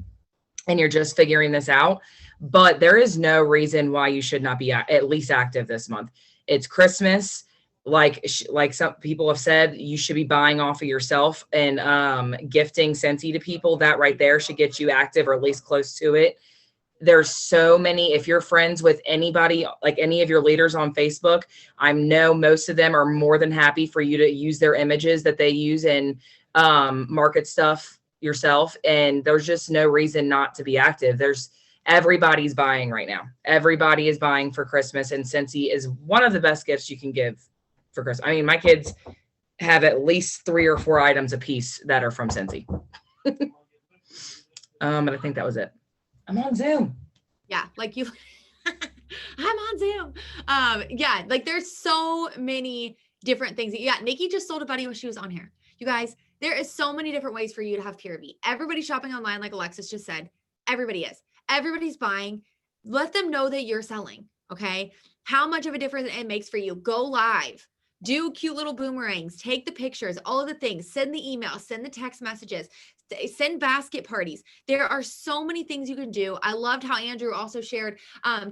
B: and you're just figuring this out, but there is no reason why you should not be at least active this month. It's Christmas. Like some people have said, you should be buying off of yourself and gifting Scentsy to people. That right there should get you active, or at least close to it. There's so many. If you're friends with anybody, like any of your leaders on Facebook, I know most of them are more than happy for you to use their images that they use and market stuff yourself. And there's just no reason not to be active. Everybody's buying right now. Everybody is buying for Christmas, and Scentsy is one of the best gifts you can give for Christmas. I mean, my kids have at least 3 or 4 items a piece that are from Scentsy. But I think that was it. I'm on Zoom.
A: Yeah, like you. I'm on Zoom. Yeah, like there's so many different things. Yeah, Nikki just sold a buddy when she was on here. You guys, there is so many different ways for you to have PRV. Everybody's shopping online, like Alexis just said. Everybody is. Everybody's buying. Let them know that you're selling. Okay. How much of a difference it makes for you. Go live. Do cute little boomerangs. Take the pictures. All of the things. Send the emails. Send the text messages. Send basket parties. There are so many things you can do. I loved how Andrew also shared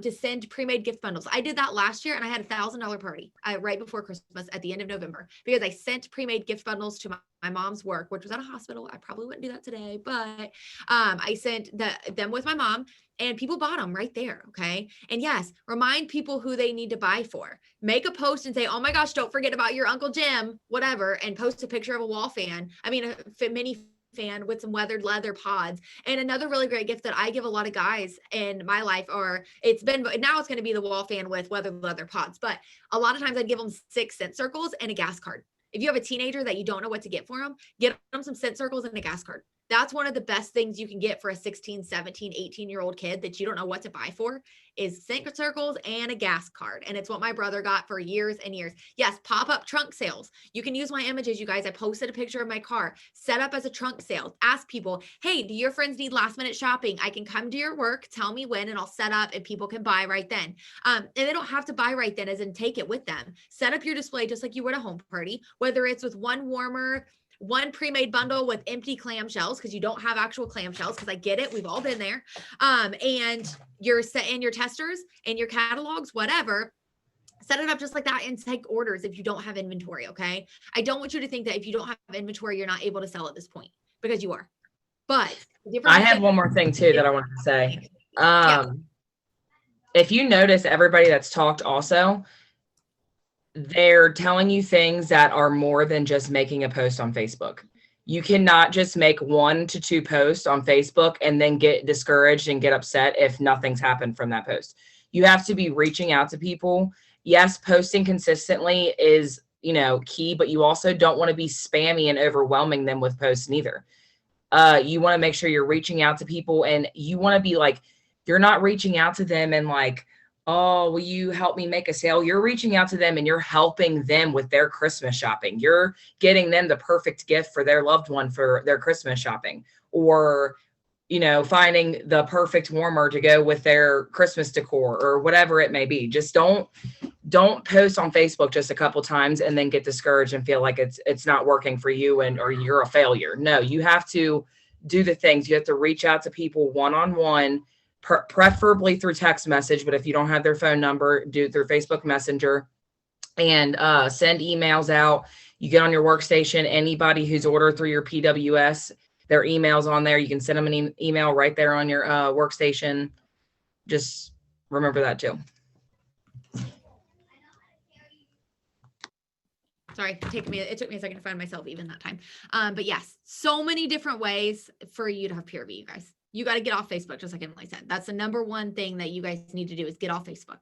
A: to send pre-made gift bundles. I did that last year, and I had $1,000 party right before Christmas at the end of November, because I sent pre-made gift bundles to my mom's work, which was at a hospital. I probably wouldn't do that today, but I sent them with my mom, and people bought them right there. Okay. And yes, remind people who they need to buy for. Make a post and say, oh my gosh, don't forget about your Uncle Jim, whatever, and post a picture of a wall fan. I mean, a mini fan with some weathered leather pods. And another really great gift that I give a lot of guys in my life, now it's going to be the wall fan with weathered leather pods, but a lot of times I'd give them 6 scent circles and a gas card. If you have a teenager that you don't know what to get for them, get them some scent circles and a gas card. That's one of the best things you can get for a 16, 17, 18-year-old kid that you don't know what to buy for is sync circles and a gas card. And it's what my brother got for years and years. Yes, pop-up trunk sales. You can use my images, you guys. I posted a picture of my car set up as a trunk sale. Ask people, hey, do your friends need last minute shopping? I can come to your work, tell me when, and I'll set up and people can buy right then. And they don't have to buy right then, as in take it with them. Set up your display just like you would a home party, whether it's with one warmer, one pre-made bundle with empty clamshells because you don't have actual clamshells, because I get it, we've all been there, and you're set in your testers and your catalogs, whatever. Set it up just like that and take orders if you don't have inventory. Okay, I don't want you to think that if you don't have inventory you're not able to sell at this point, because you are. But
B: I have one more thing too that I wanted to say. If you notice, everybody that's talked also, they're telling you things that are more than just making a post on Facebook. You cannot just make 1 to 2 posts on Facebook and then get discouraged and get upset if nothing's happened from that post. You have to be reaching out to people. Yes, posting consistently is, key, but you also don't want to be spammy and overwhelming them with posts neither. You want to make sure you're reaching out to people, and you want to be like, you're not reaching out to them and like, oh, will you help me make a sale? You're reaching out to them and you're helping them with their Christmas shopping. You're getting them the perfect gift for their loved one for their Christmas shopping, or, finding the perfect warmer to go with their Christmas decor or whatever it may be. Just don't post on Facebook just a couple times and then get discouraged and feel like it's not working for you or you're a failure. No, you have to do the things. You have to reach out to people one-on-one, preferably through text message, but if you don't have their phone number, do it through Facebook Messenger, and send emails out. You get on your workstation, anybody who's ordered through your PWS, their emails on there, you can send them an email right there on your workstation. Just remember that too.
A: Sorry, it took me a second to find myself even that time. But yes, so many different ways for you to have PRV, you guys. You got to get off Facebook, just like Emily said. That's the number one thing that you guys need to do, is get off Facebook.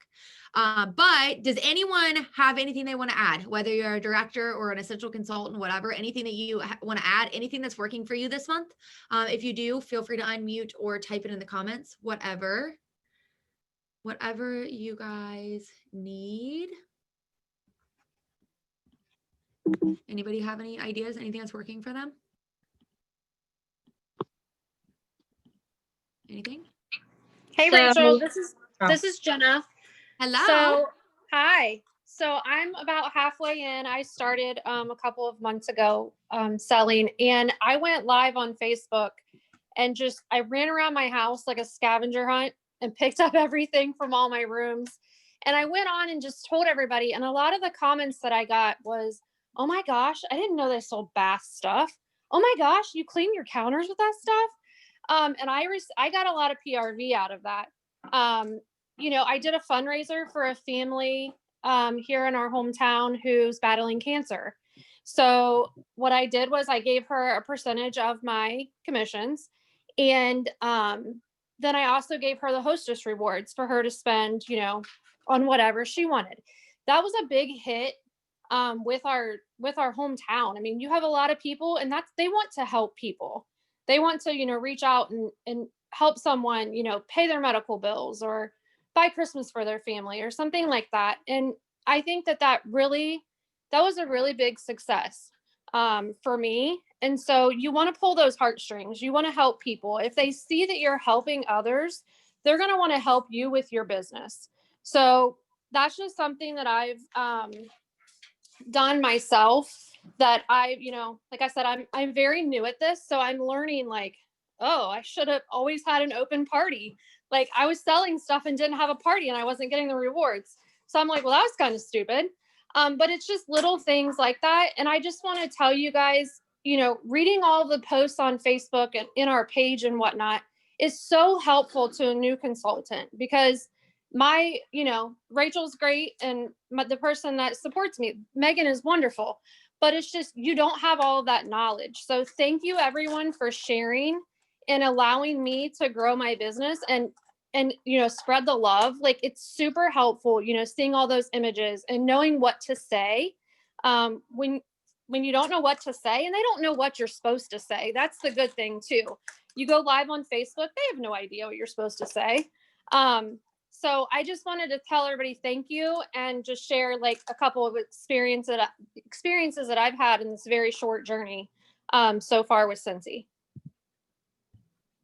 A: But does anyone have anything they want to add? Whether you're a director or an essential consultant, whatever, anything that you want to add, anything that's working for you this month? If you do, feel free to unmute or type it in the comments, whatever you guys need. Anybody have any ideas, anything that's working for them? Anything?
K: Hey,
E: So-
K: Rachel, this is Jenna.
A: Hello.
K: So, hi. So I'm about halfway in. I started a couple of months ago selling, and I went live on Facebook and I ran around my house like a scavenger hunt and picked up everything from all my rooms. And I went on and just told everybody. And a lot of the comments that I got was, oh my gosh, I didn't know they sold bath stuff. Oh my gosh, you clean your counters with that stuff? And I got a lot of PRV out of that. I did a fundraiser for a family here in our hometown who's battling cancer. So what I did was I gave her a percentage of my commissions. And then I also gave her the hostess rewards for her to spend, on whatever she wanted. That was a big hit with our hometown. I mean, you have a lot of people, and they want to help people. They want to, reach out and help someone, pay their medical bills or buy Christmas for their family or something like that. And I think that was a really big success for me. And so you want to pull those heartstrings. You want to help people. If they see that you're helping others, they're going to want to help you with your business. So that's just something that I've done myself, that like I said, I'm very new at this. So I'm learning I should have always had an open party. Like, I was selling stuff and didn't have a party and I wasn't getting the rewards. So I'm like, well, that was kind of stupid. But it's just little things like that. And I just want to tell you guys, reading all the posts on Facebook and in our page and whatnot is so helpful to a new consultant, because Rachel's great. And the person that supports me, Megan, is wonderful, but it's just, you don't have all of that knowledge. So thank you everyone for sharing and allowing me to grow my business and spread the love. Like, it's super helpful, seeing all those images and knowing what to say when when you don't know what to say, and they don't know what you're supposed to say. That's the good thing too. You go live on Facebook, they have no idea what you're supposed to say. So I just wanted to tell everybody thank you and just share like a couple of experiences that I've had in this very short journey so far with Scentsy.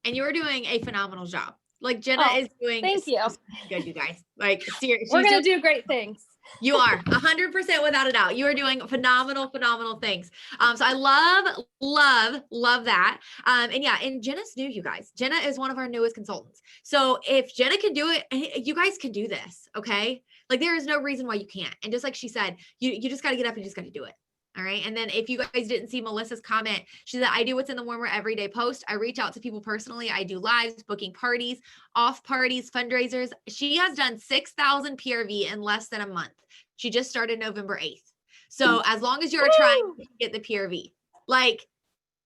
A: And you're doing a phenomenal job. Like Jenna is doing
K: thank you.
A: Good, you guys. Like seriously,
K: we're gonna do great things.
A: You are 100% without a doubt. You are doing phenomenal things. So I love that. And yeah, and Jenna's new, you guys. Jenna is one of our newest consultants. So if Jenna can do it, you guys can do this. Okay. Like there is no reason why you can't. And just like she said, you just got to get up and you just got to do it. All right. And then if you guys didn't see Melissa's comment, she said, I do what's in the warmer everyday post. I reach out to people personally. I do lives, booking parties, off parties, fundraisers. She has done 6,000 PRV in less than a month. She just started November 8th. So as long as you're trying to get the PRV, like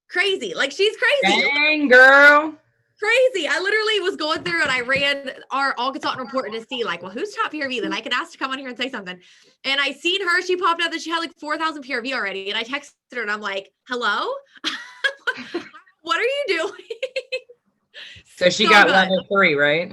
A: crazy, like she's crazy.
B: Dang, girl.
A: Crazy. I literally was going through and I ran our all consultant report to see like, well, who's top PRV that I could ask to come on here and say something. And I seen her, she popped out that she had like 4,000 PRV already. And I texted her and I'm like, hello, what are you doing?
B: So she got level 3, right?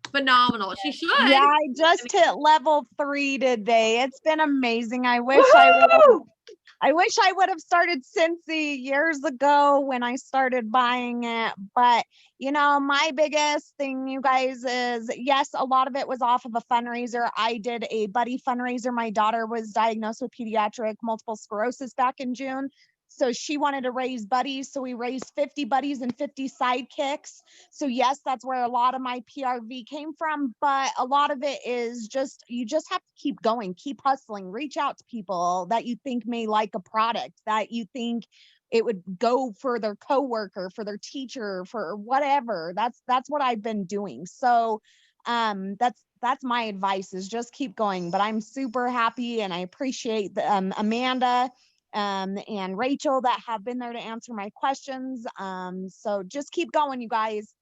A: Phenomenal. She should.
L: Yeah, I just hit level 3 today. It's been amazing. I wish I would have started Scentsy years ago when I started buying it. But, you know, my biggest thing, you guys, is yes, a lot of it was off of a fundraiser. I did a buddy fundraiser. My daughter was diagnosed with pediatric multiple sclerosis back in June. So she wanted to raise buddies. So we raised 50 buddies and 50 sidekicks. So yes, that's where a lot of my PRV came from. But a lot of it is just, you just have to keep going, keep hustling, reach out to people that you think may like a product, that you think it would go for their coworker, for their teacher, for whatever. That's what I've been doing. So that's my advice, is just keep going. But I'm super happy and I appreciate the, Amanda and Rachel that have been there to answer my questions. So just keep going, you guys.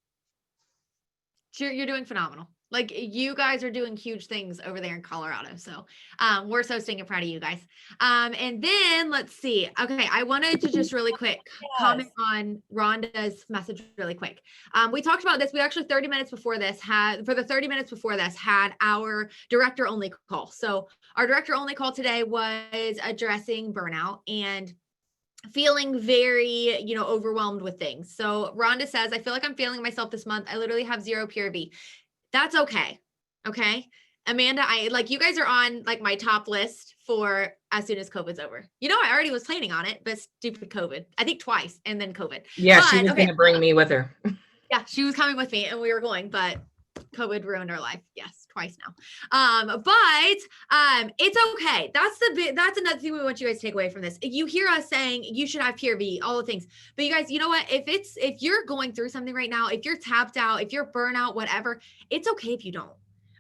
A: You're doing phenomenal. Like you guys are doing huge things over there in Colorado. So we're so stinking proud of you guys. And then let's see. Okay, I wanted to just really quick comment on Rhonda's message really quick. We talked about this. We actually 30 minutes before this had our director only call. So our director only call today was addressing burnout and feeling very, overwhelmed with things. So Rhonda says, I feel like I'm failing myself this month. I literally have 0 PRV. That's okay. Okay. Amanda, you guys are on like my top list for as soon as COVID's over. I already was planning on it, but stupid COVID, I think twice and then COVID.
B: Yeah. She was going to bring me with her.
A: Yeah. She was coming with me and we were going, but COVID ruined our life. Yes. Twice now. But it's okay. That's another thing we want you guys to take away from this. You hear us saying you should have PRV, all the things, but you guys, you know what? If you're going through something right now, if you're tapped out, if you're burnout, whatever, it's okay if you don't.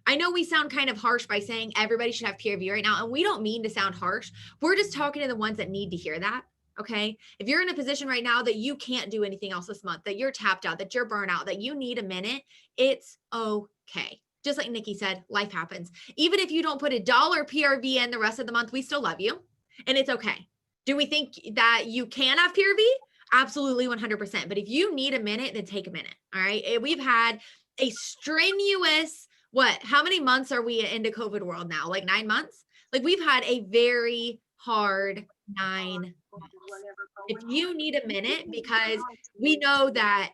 A: I know we sound kind of harsh by saying everybody should have PRV right now, and we don't mean to sound harsh. We're just talking to the ones that need to hear that. Okay. If you're in a position right now that you can't do anything else this month, that you're tapped out, that you're burnout, that you need a minute, it's okay. Just like Nikki said, life happens. Even if you don't put $1 PRV in the rest of the month, we still love you and it's okay. Do we think that you can have PRV? Absolutely 100%. But if you need a minute, then take a minute. All right. We've had a strenuous, how many months are we into COVID world now? Like 9 months? Like we've had a very hard 9 months. If you need a minute, because we know that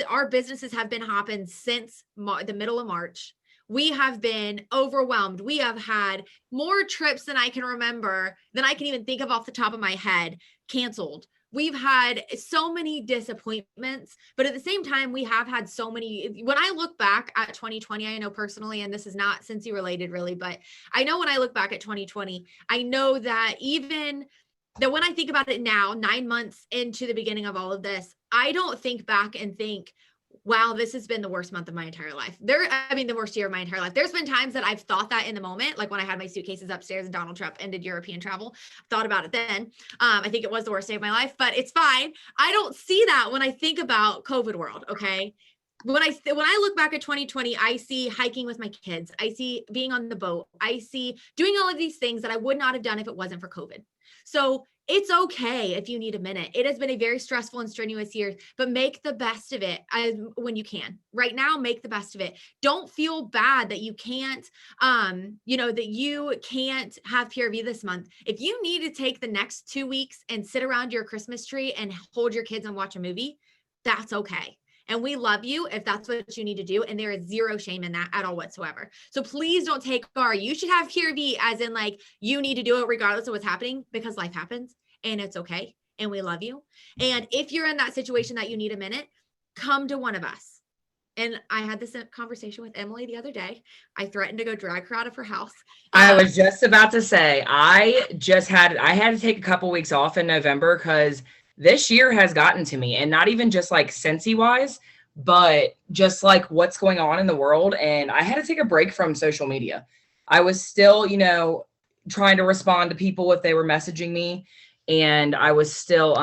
A: our businesses have been hopping since the middle of March. We have been overwhelmed. We have had more trips than I can remember, than I can even think of off the top of my head, canceled. We've had so many disappointments, but at the same time, we have had so many. When I look back at 2020, I know personally, and this is not Scentsy related really, but I know when I look back at 2020, I know that when I think about it now, 9 months into the beginning of all of this, I don't think back and think, wow, this has been the worst month of my entire life. The worst year of my entire life. There's been times that I've thought that in the moment, like when I had my suitcases upstairs and Donald Trump ended European travel, thought about it then. I think it was the worst day of my life, but it's fine. I don't see that when I think about COVID world. Okay. When I look back at 2020, I see hiking with my kids. I see being on the boat. I see doing all of these things that I would not have done if it wasn't for COVID. So it's okay if you need a minute. It has been a very stressful and strenuous year, but make the best of it when you can. Right now, make the best of it. Don't feel bad that you can't, that you can't have PRV this month. If you need to take the next 2 weeks and sit around your Christmas tree and hold your kids and watch a movie, that's okay. And we love you if that's what you need to do. And there is zero shame in that at all whatsoever. So please don't take you should have PRV as in like, you need to do it regardless of what's happening, because life happens and it's okay. And we love you. And if you're in that situation that you need a minute, come to one of us. And I had this conversation with Emily the other day. I threatened to go drag her out of her house.
B: I was just about to say, I had to take a couple weeks off in November because this year has gotten to me, and not even just like Scentsy wise, but just like what's going on in the world. And I had to take a break from social media. I was still, trying to respond to people if they were messaging me. And I was still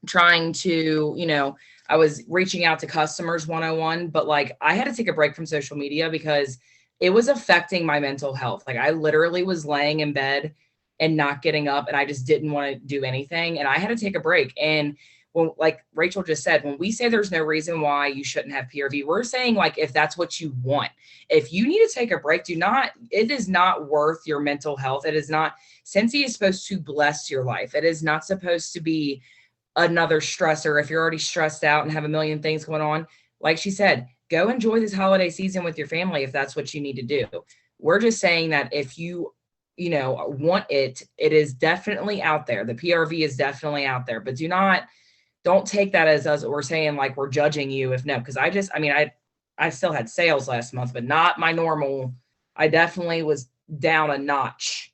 B: trying to, I was reaching out to customers one-on-one, but like I had to take a break from social media because it was affecting my mental health. Like I literally was laying in bed and not getting up, and I just didn't want to do anything. And I had to take a break. And when, like Rachel just said, when we say there's no reason why you shouldn't have PRV, we're saying like, if that's what you want, if you need to take a break, it is not worth your mental health. It is not, Scentsy is supposed to bless your life. It is not supposed to be another stressor. If you're already stressed out and have a million things going on, like she said, go enjoy this holiday season with your family if that's what you need to do. We're just saying that if you want it is definitely out there. The PRV is definitely out there, but don't take that as us. We're saying like we're judging you if no, because I still had sales last month, but not my normal. I definitely was down a notch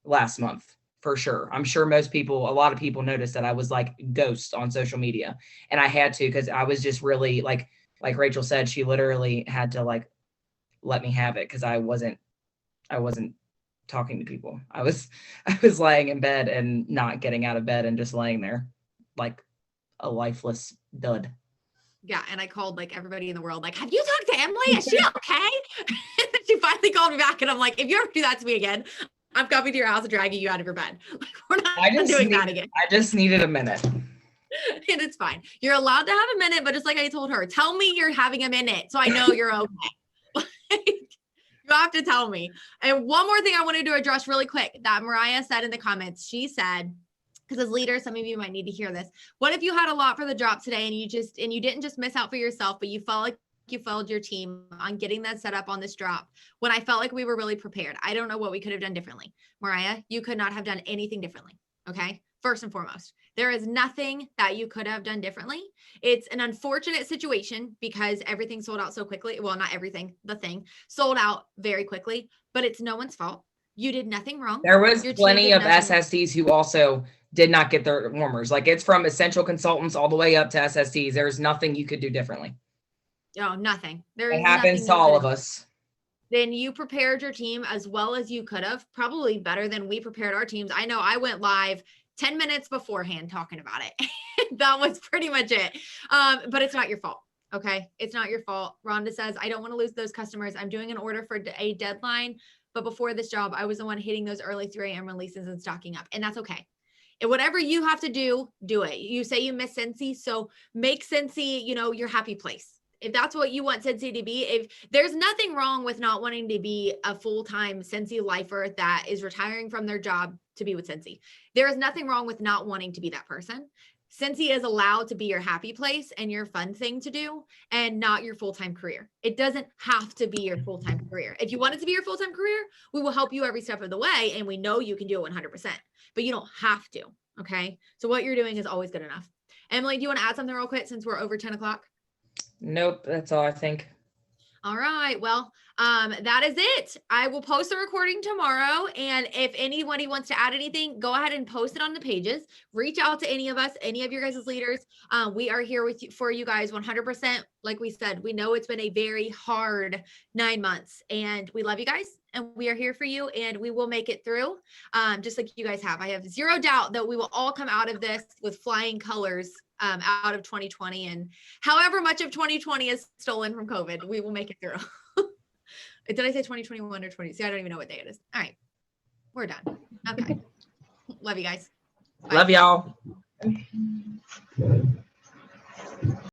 B: last month for sure. I'm sure a lot of people noticed that I was like ghost on social media, and I had to, because I was just really like Rachel said, she literally had to like let me have it because I wasn't talking to people. I was laying in bed and not getting out of bed and just laying there like a lifeless dud.
A: Yeah. And I called like everybody in the world, like, have you talked to Emily? Is she okay? And then she finally called me back, and I'm like, if you ever do that to me again, I'm coming to your house and dragging you out of your bed. Like, we're not doing that again.
B: I just needed a minute.
A: And it's fine. You're allowed to have a minute, but just like I told her, tell me you're having a minute so I know you're okay. You have to tell me. And one more thing I wanted to address really quick that Mariah said in the comments. She said, because as leaders, some of you might need to hear this. What if you had a lot for the drop today and you didn't just miss out for yourself, but you felt like you failed your team on getting that set up on this drop when I felt like we were really prepared? I don't know what we could have done differently. Mariah, you could not have done anything differently. Okay. First and foremost, there is nothing that you could have done differently. It's an unfortunate situation because everything sold out so quickly. Well, not everything, the thing sold out very quickly, but it's no one's fault. You did nothing wrong.
B: There was plenty of SSDs who also did not get their warmers. Like it's from essential consultants all the way up to SSDs. There's nothing you could do differently.
A: No, nothing.
B: It happens to all of us.
A: Then you prepared your team as well as you could have, probably better than we prepared our teams. I know I went live 10 minutes beforehand talking about it. That was pretty much it. But it's not your fault. Okay. It's not your fault. Rhonda says, I don't want to lose those customers. I'm doing an order for a deadline, but before this job, I was the one hitting those early 3 a.m. releases and stocking up. And that's okay. And whatever you have to do, do it. You say you miss Scentsy, so make Scentsy, your happy place. If that's what you want Scentsy to be, if there's nothing wrong with not wanting to be a full-time Scentsy lifer that is retiring from their job to be with Scentsy. There is nothing wrong with not wanting to be that person. Scentsy is allowed to be your happy place and your fun thing to do and not your full-time career. It doesn't have to be your full-time career. If you want it to be your full-time career, we will help you every step of the way. And we know you can do it 100%, but you don't have to. Okay. So what you're doing is always good enough. Emily, do you want to add something real quick since we're over 10 o'clock?
B: Nope. That's all I think.
A: All right. Well, that is it. I will post the recording tomorrow. And if anybody wants to add anything, go ahead and post it on the pages. Reach out to any of us, any of your guys' leaders. We are here with you for you guys 100%. Like we said, we know it's been a very hard 9 months and we love you guys and we are here for you and we will make it through just like you guys have. I have zero doubt that we will all come out of this with flying colors out of 2020 and however much of 2020 is stolen from COVID, we will make it through. Did I say 2021 or 20? See, I don't even know what day it is. All right, we're done. Okay. Love you guys.
B: Love y'all.